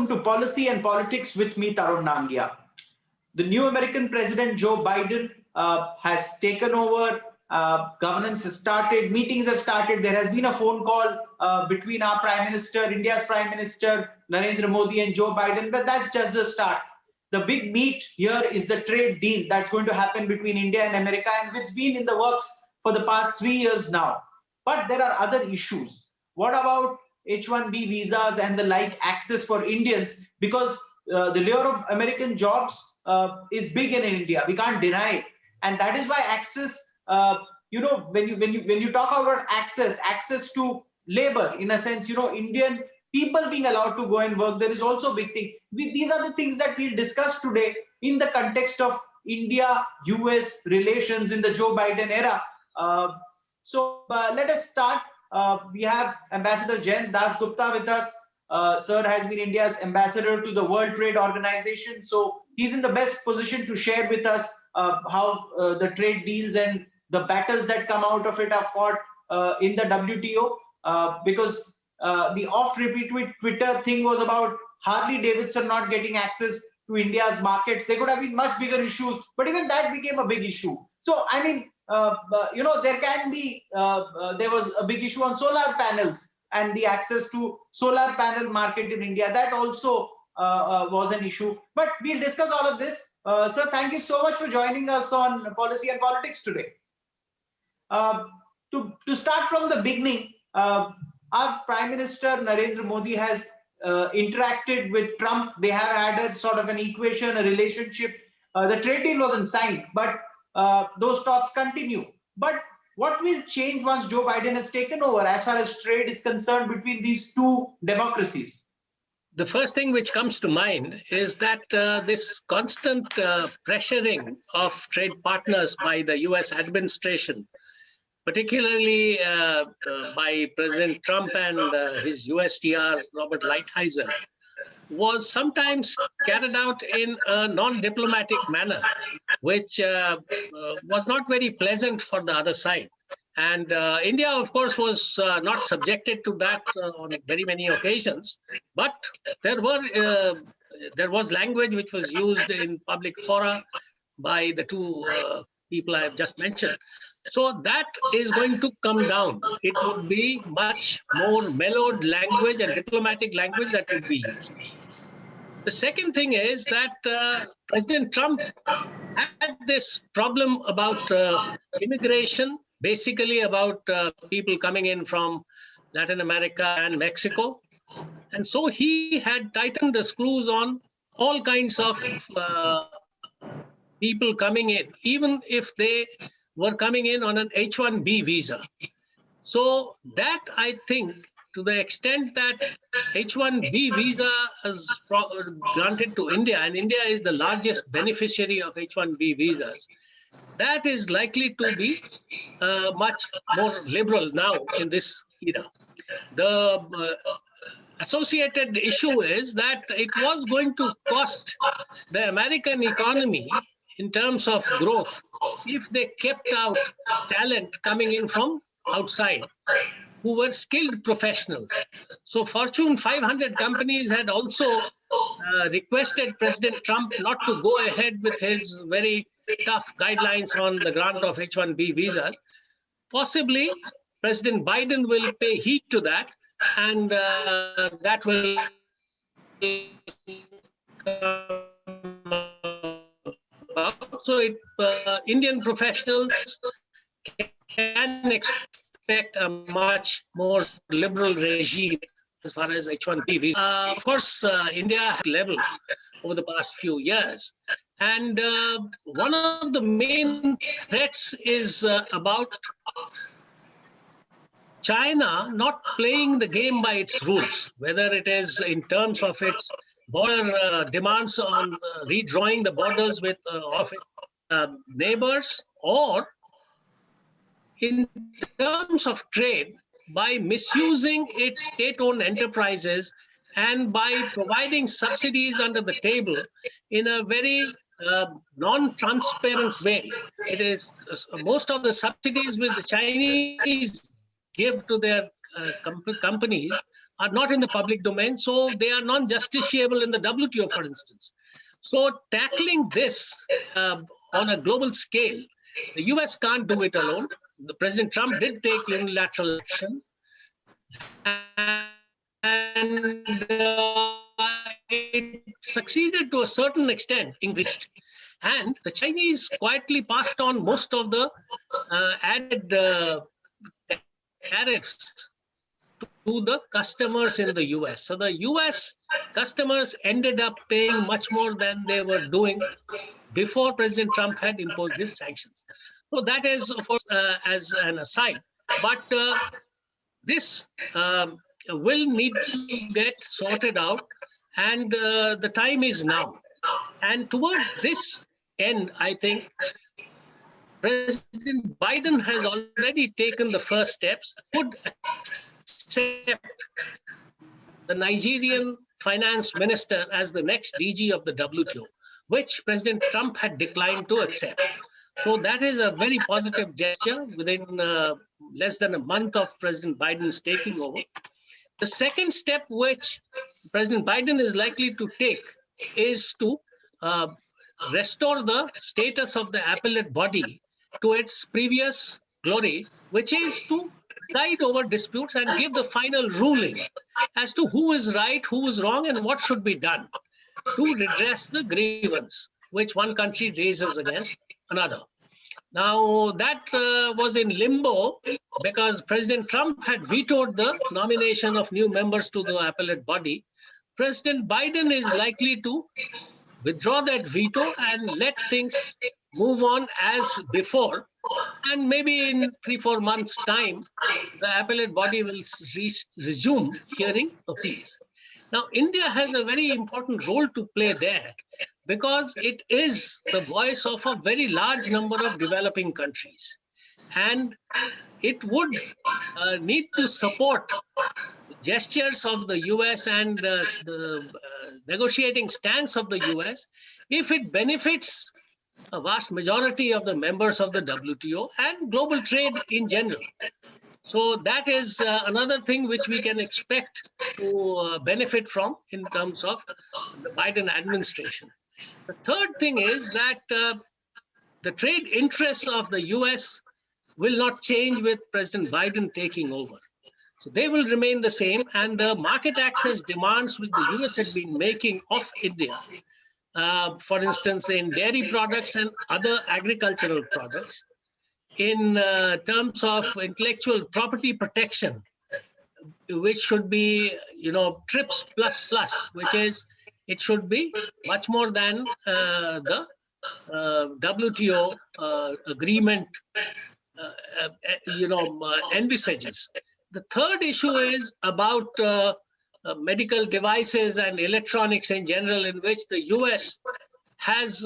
welcome to Policy and Politics with me, Tarun Nangia. The new American President Joe Biden has taken over. Governance has started. Meetings have started. There has been a phone call between our Prime Minister, India's Prime Minister, Narendra Modi and Joe Biden, but that's just the start. The big meat here is the trade deal that's going to happen between India and America, and it's been in the works for the past 3 years now. But there are other issues. What about H-1B visas and the like access for Indians? Because the lure of American jobs is big in India. We can't deny it, and that is why access. When you talk about access to labor, in a sense, Indian people being allowed to go and work, there is also a big thing. These are the things that we'll discuss today in the context of India-US relations in the Joe Biden era. So let us start. We have Ambassador Jayant Das Gupta with us. Sir has been India's ambassador to the World Trade Organization. So he's in the best position to share with us how the trade deals and the battles that come out of it are fought in the WTO. Because the oft-repeated Twitter thing was about Harley Davidson not getting access to India's markets. There could have been much bigger issues, but even that became a big issue. So, I mean, there was a big issue on solar panels and the access to solar panel market in India. That also was an issue. But we'll discuss all of this. Sir, thank you so much for joining us on Policy and Politics today. To start from the beginning, our Prime Minister Narendra Modi has interacted with Trump. They have had a sort of an equation, a relationship. The trade deal wasn't signed, but those talks continue. But what will change once Joe Biden has taken over as far as trade is concerned between these two democracies? The first thing which comes to mind is that this constant pressuring of trade partners by the US administration, particularly by President Trump and his USTR, Robert Lighthizer, was sometimes carried out in a non-diplomatic manner, which was not very pleasant for the other side. And India, of course, was not subjected to that on very many occasions, but there was language which was used in public fora by the two people I have just mentioned. So that is going to come down. It would be much more mellowed language and diplomatic language that would be used. The second thing is that President Trump had this problem about immigration, basically about people coming in from Latin America and Mexico. And so he had tightened the screws on all kinds of people coming in, even if they were coming in on an H-1B visa. So that, I think, to the extent that H-1B visa is granted to India, and India is the largest beneficiary of H-1B visas, that is likely to be much more liberal now in this era. The associated issue is that it was going to cost the American economy in terms of growth if they kept out talent coming in from outside who were skilled professionals. So Fortune 500 companies had also requested President Trump not to go ahead with his very tough guidelines on the grant of H-1B visas. Possibly President Biden will pay heed to that, and that will so Indian professionals can expect a much more liberal regime as far as H-1B visa. Of course, India had leveled over the past few years. And one of the main threats is about China not playing the game by its rules, whether it is in terms of its border demands on redrawing the borders with neighbors, or in terms of trade by misusing its state-owned enterprises and by providing subsidies under the table in a very non-transparent way. It is most of the subsidies which the Chinese give to their companies are not in the public domain, so they are non-justiciable in the WTO, for instance. So tackling this on a global scale, the US can't do it alone. President Trump did take unilateral action, and it succeeded to a certain extent in Greece. And the Chinese quietly passed on most of the added tariffs to the customers in the US. So the US customers ended up paying much more than they were doing before President Trump had imposed his sanctions. So that is, of course, as an aside. But this will need to get sorted out, and the time is now. And towards this end, I think President Biden has already taken the first steps, could accept the Nigerian finance minister as the next DG of the WTO, which President Trump had declined to accept. So that is a very positive gesture within less than a month of President Biden's taking over. The second step which President Biden is likely to take is to restore the status of the appellate body to its previous glory, which is to preside over disputes and give the final ruling as to who is right, who is wrong, and what should be done to redress the grievance which one country raises against another. Now, that was in limbo because President Trump had vetoed the nomination of new members to the appellate body. President Biden is likely to withdraw that veto and let things move on as before. And maybe in 3-4 months' time, the appellate body will resume hearing appeals. Now, India has a very important role to play there because it is the voice of a very large number of developing countries. And it would need to support gestures of the US and the negotiating stance of the US if it benefits a vast majority of the members of the WTO and global trade in general. So that is another thing which we can expect to benefit from in terms of the Biden administration. The third thing is that the trade interests of the US will not change with President Biden taking over. So they will remain the same, and the market access demands which the US had been making of India, for instance, in dairy products and other agricultural products, in terms of intellectual property protection, which should be, TRIPS plus, which is, it should be much more than the WTO agreement, envisages. The third issue is about medical devices and electronics in general, in which the US has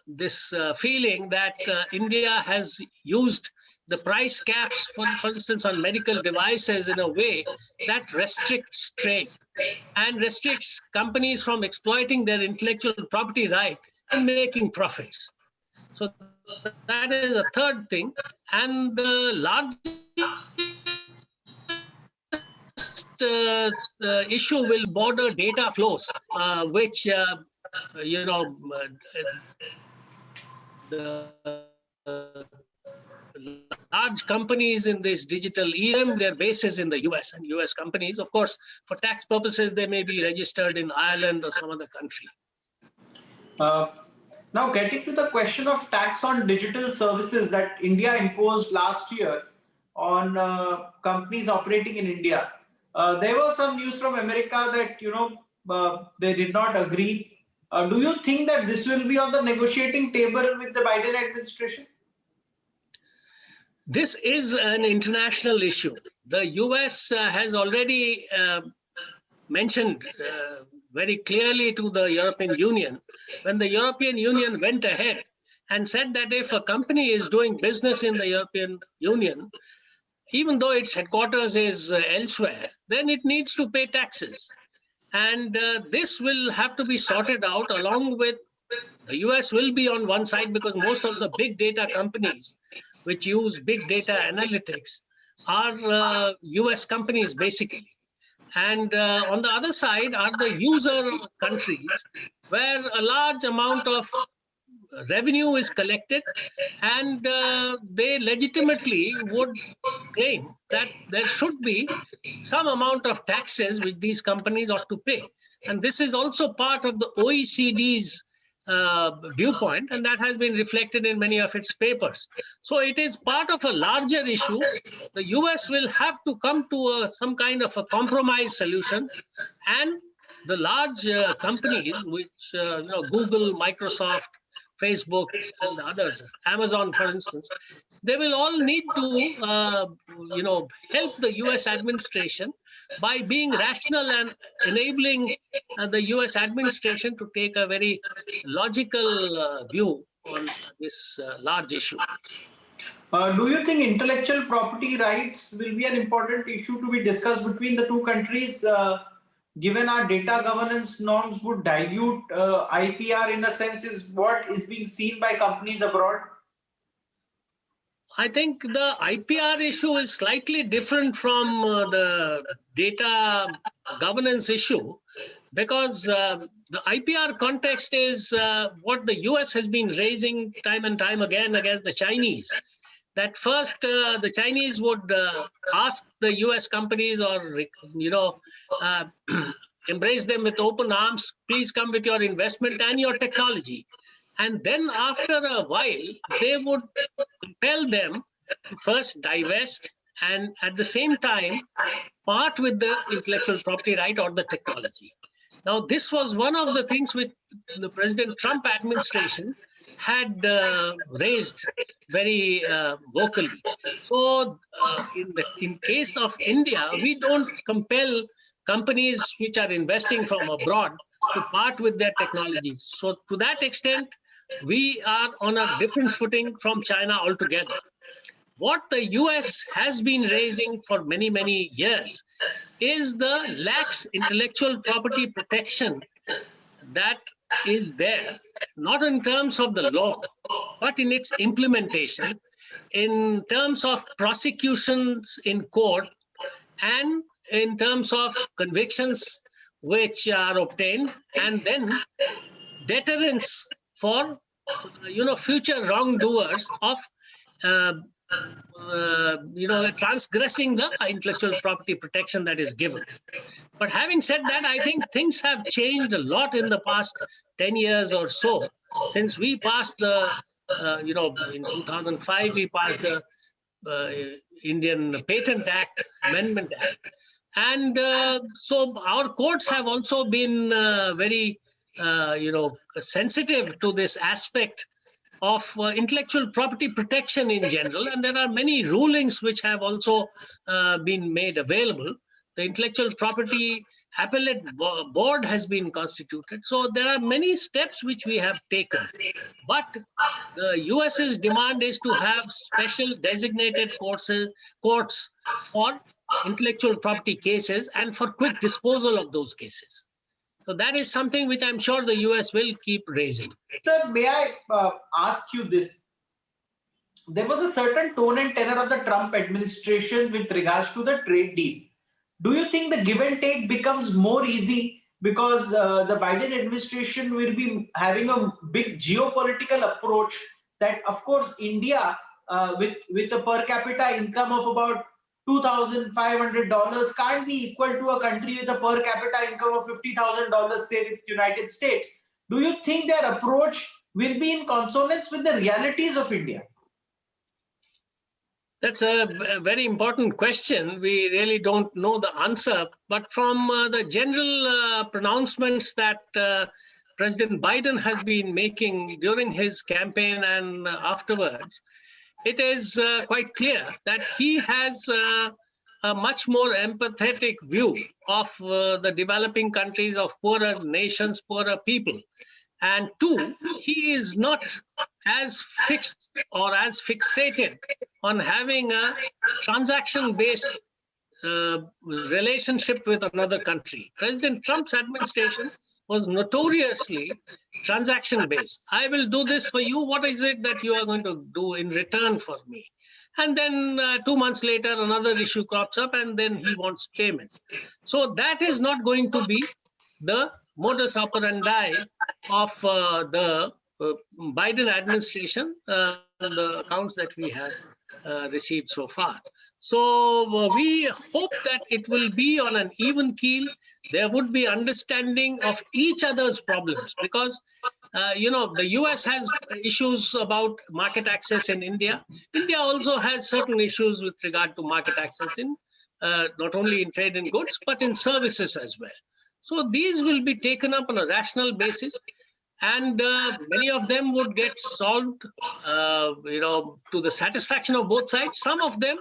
this feeling that India has used the price caps, for instance, on medical devices in a way that restricts trade and restricts companies from exploiting their intellectual property right and making profits. So that is a third thing. And the largest issue will border data flows, which, the large companies in this digital era, their bases in the US, and US companies, of course, for tax purposes, they may be registered in Ireland or some other country. Now, getting to the question of tax on digital services that India imposed last year on companies operating in India, there was some news from America that they did not agree. Do you think that this will be on the negotiating table with the Biden administration? This is an international issue. The US has already mentioned very clearly to the European Union, when the European Union went ahead and said that if a company is doing business in the European Union, even though its headquarters is elsewhere, then it needs to pay taxes. And this will have to be sorted out, along with the US will be on one side, because most of the big data companies which use big data analytics are US companies basically. And on the other side are the user countries, where a large amount of revenue is collected, and they legitimately would claim that there should be some amount of taxes which these companies ought to pay. And this is also part of the OECD's viewpoint, and that has been reflected in many of its papers. So it is part of a larger issue. The US will have to come to some kind of a compromise solution, and the large companies, which Google, Microsoft, Facebook, and others, Amazon, for instance, they will all need to, help the U.S. administration by being rational and enabling the U.S. administration to take a very logical view on this large issue. Do you think intellectual property rights will be an important issue to be discussed between the two countries? Given our data governance norms would dilute IPR in a sense, is what is being seen by companies abroad? I think the IPR issue is slightly different from the data governance issue, because the IPR context is what the US has been raising time and time again against the Chinese. That first, the Chinese would ask the US companies, or embrace them with open arms, please come with your investment and your technology. And then after a while, they would compel them to first divest and at the same time part with the intellectual property right or the technology. Now, this was one of the things which the President Trump administration had raised very vocally. So in case of India, we don't compel companies which are investing from abroad to part with their technologies. So to that extent, we are on a different footing from China altogether. What the US has been raising for many, many years is the lax intellectual property protection that is there, not in terms of the law, but in its implementation, in terms of prosecutions in court, and in terms of convictions which are obtained, and then deterrence for future wrongdoers of transgressing the intellectual property protection that is given. But having said that, I think things have changed a lot in the past 10 years or so, since we passed the, in 2005, we passed the Indian Patent Act, Amendment Act. And so our courts have also been very, sensitive to this aspect of intellectual property protection in general. And there are many rulings which have also been made available. The Intellectual Property Appellate Board has been constituted. So there are many steps which we have taken. But the US's demand is to have special designated courts for intellectual property cases and for quick disposal of those cases. So that is something which I'm sure the US will keep raising. Sir, may I ask you this? There was a certain tone and tenor of the Trump administration with regards to the trade deal. Do you think the give and take becomes more easy because the Biden administration will be having a big geopolitical approach that, of course, India with a per capita income of about $2,500 can't be equal to a country with a per capita income of $50,000, say, with United States. Do you think their approach will be in consonance with the realities of India? That's a very important question. We really don't know the answer. But from the general pronouncements that President Biden has been making during his campaign and afterwards, it is quite clear that he has a much more empathetic view of the developing countries, of poorer nations, poorer people. And two, he is not as fixed or as fixated on having a transaction-based relationship with another country. President Trump's administration was notoriously transaction-based. I will do this for you. What is it that you are going to do in return for me? And then 2 months later, another issue crops up, and then he wants payments. So that is not going to be the modus operandi of the Biden administration, the accounts that we have received so far. So we hope that it will be on an even keel. There would be understanding of each other's problems, because the US has issues about market access in India. India also has certain issues with regard to market access in not only in trade and goods, but in services as well. So these will be taken up on a rational basis, and many of them would get solved, to the satisfaction of both sides. Some of them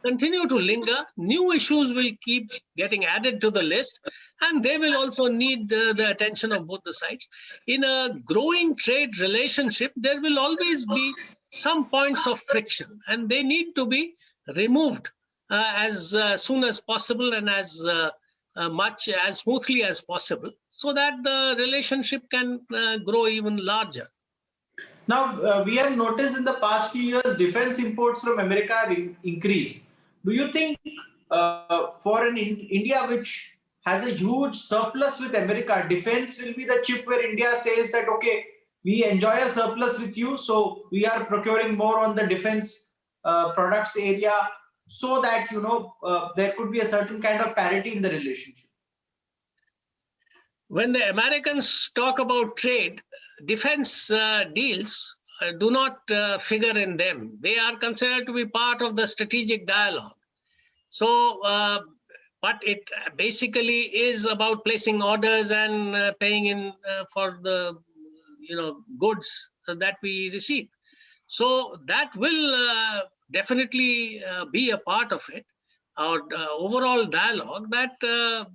continue to linger. New issues will keep getting added to the list, and they will also need the attention of both the sides. In a growing trade relationship, there will always be some points of friction, and they need to be removed as soon as possible, and as much as smoothly as possible, so that the relationship can grow even larger. Now, we have noticed in the past few years, defense imports from America have increased. Do you think for India, which has a huge surplus with America, defense will be the chip where India says that, okay, we enjoy a surplus with you, so we are procuring more on the defense products area, so that, there could be a certain kind of parity in the relationship? When the Americans talk about trade, defense deals do not figure in them. They are considered to be part of the strategic dialogue. So, but it basically is about placing orders and paying in for the goods that we receive. So that will definitely be a part of it. Our overall dialogue that,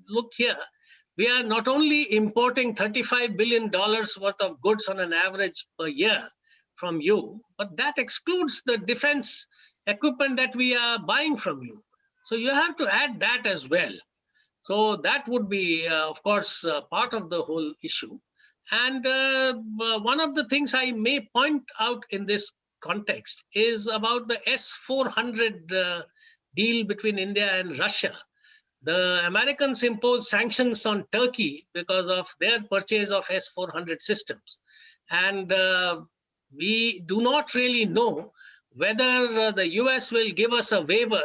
look here, we are not only importing $35 billion worth of goods on an average per year from you, but that excludes the defense equipment that we are buying from you. So you have to add that as well. So that would be, of course, part of the whole issue. And one of the things I may point out in this context is about the S-400 deal between India and Russia. The Americans imposed sanctions on Turkey because of their purchase of S-400 systems. And we do not really know whether the US will give us a waiver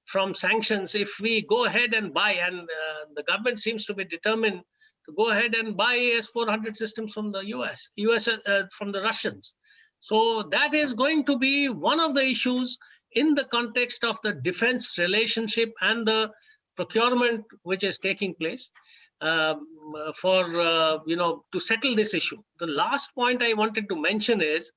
from sanctions if we go ahead and buy. And the government seems to be determined to go ahead and buy S-400 systems from the US from the Russians. So that is going to be one of the issues in the context of the defense relationship and the procurement which is taking place for to settle this issue. The last point I wanted to mention is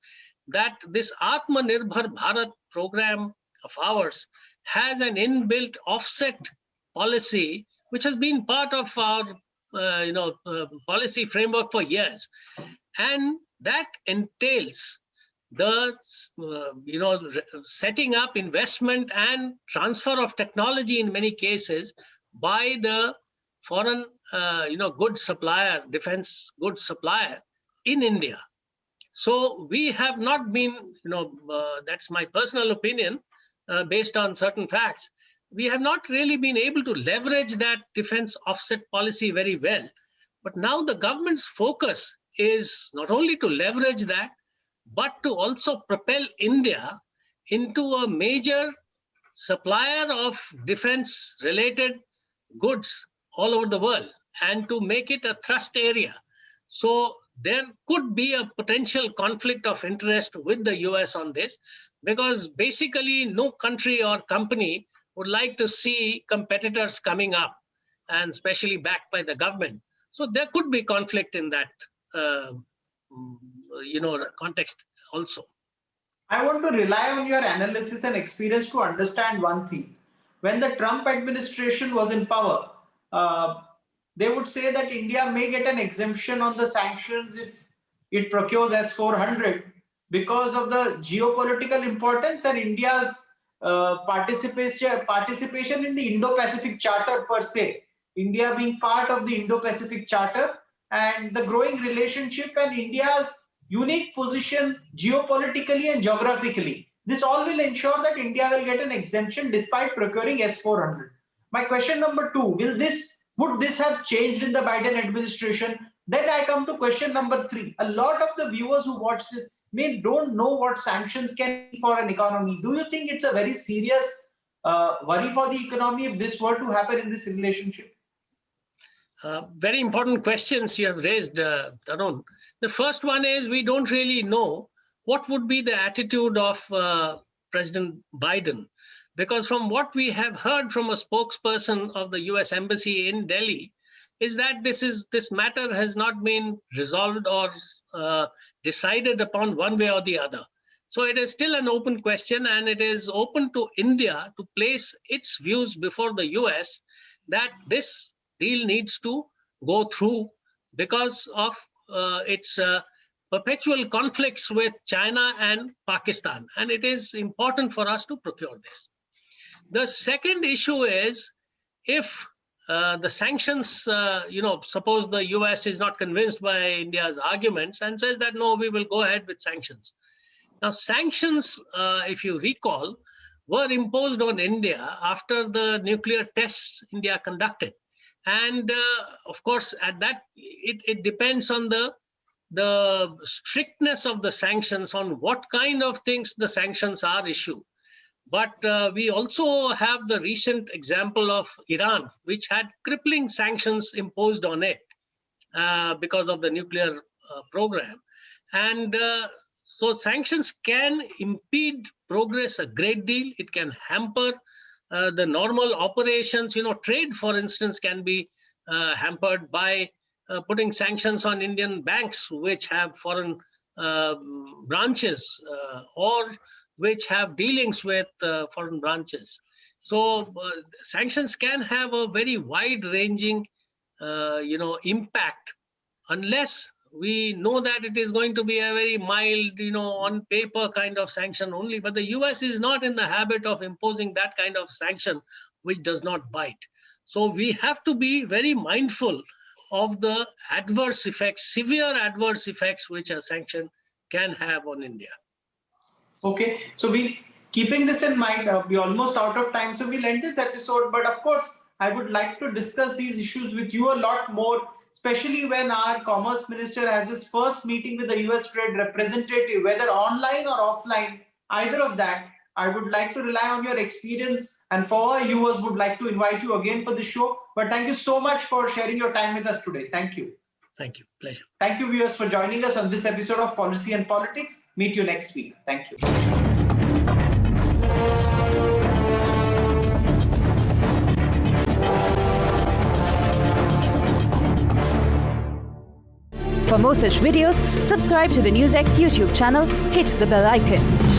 that this Atmanirbhar Bharat program of ours has an inbuilt offset policy which has been part of our policy framework for years, and that entails the setting up investment and transfer of technology in many cases by the foreign goods supplier, defense goods supplier in India. So we have not been, that's my personal opinion based on certain facts, we have not really been able to leverage that defense offset policy very well. But now the government's focus is not only to leverage that, but to also propel India into a major supplier of defense-related goods all over the world, and to make it a thrust area. So there could be a potential conflict of interest with the US on this, because basically no country or company would like to see competitors coming up, and especially backed by the government. So there could be conflict in that context also. I want to rely on your analysis and experience to understand one thing. When the Trump administration was in power, they would say that India may get an exemption on the sanctions if it procures S-400 because of the geopolitical importance and India's participation in the Indo-Pacific Charter per se. India being part of the Indo-Pacific Charter and the growing relationship and India's unique position geopolitically and geographically. This all will ensure that India will get an exemption despite procuring S-400. My question number 2, would this have changed in the Biden administration? Then I come to question number 3. A lot of the viewers who watch this don't know what sanctions can be for an economy. Do you think it's a very serious worry for the economy if this were to happen in this relationship? Very important questions you have raised, Tarun. The first one is we don't really know what would be the attitude of President Biden, because from what we have heard from a spokesperson of the US Embassy in Delhi is that this matter has not been resolved or decided upon one way or the other. So it is still an open question, and it is open to India to place its views before the US that this deal needs to go through because of its perpetual conflicts with China and Pakistan. And it is important for us to procure this. The second issue is if the sanctions, suppose the US is not convinced by India's arguments and says that, no, we will go ahead with sanctions. Now, sanctions, if you recall, were imposed on India after the nuclear tests India conducted. And of course, at that, it depends on the strictness of the sanctions, on what kind of things the sanctions are issued. But we also have the recent example of Iran, which had crippling sanctions imposed on it because of the nuclear program. And so sanctions can impede progress a great deal. It can hamper the normal operations. Trade, for instance, can be hampered by putting sanctions on Indian banks which have foreign branches or which have dealings with foreign branches. So sanctions can have a very wide-ranging, impact, unless we know that it is going to be a very mild, on paper kind of sanction only. But the US is not in the habit of imposing that kind of sanction which does not bite. So we have to be very mindful of the adverse effects, severe adverse effects, which a sanction can have on India. Okay, so keeping this in mind, we're almost out of time, so we'll end this episode. But of course, I would like to discuss these issues with you a lot more, especially when our Commerce Minister has his first meeting with the US Trade Representative, whether online or offline, either of that. I would like to rely on your experience, and for our viewers, would like to invite you again for the show. But thank you so much for sharing your time with us today. Thank you. Thank you. Pleasure. Thank you, viewers, for joining us on this episode of Policy and Politics. Meet you next week. Thank you. For more such videos, subscribe to the Newsx YouTube channel, hit the bell icon.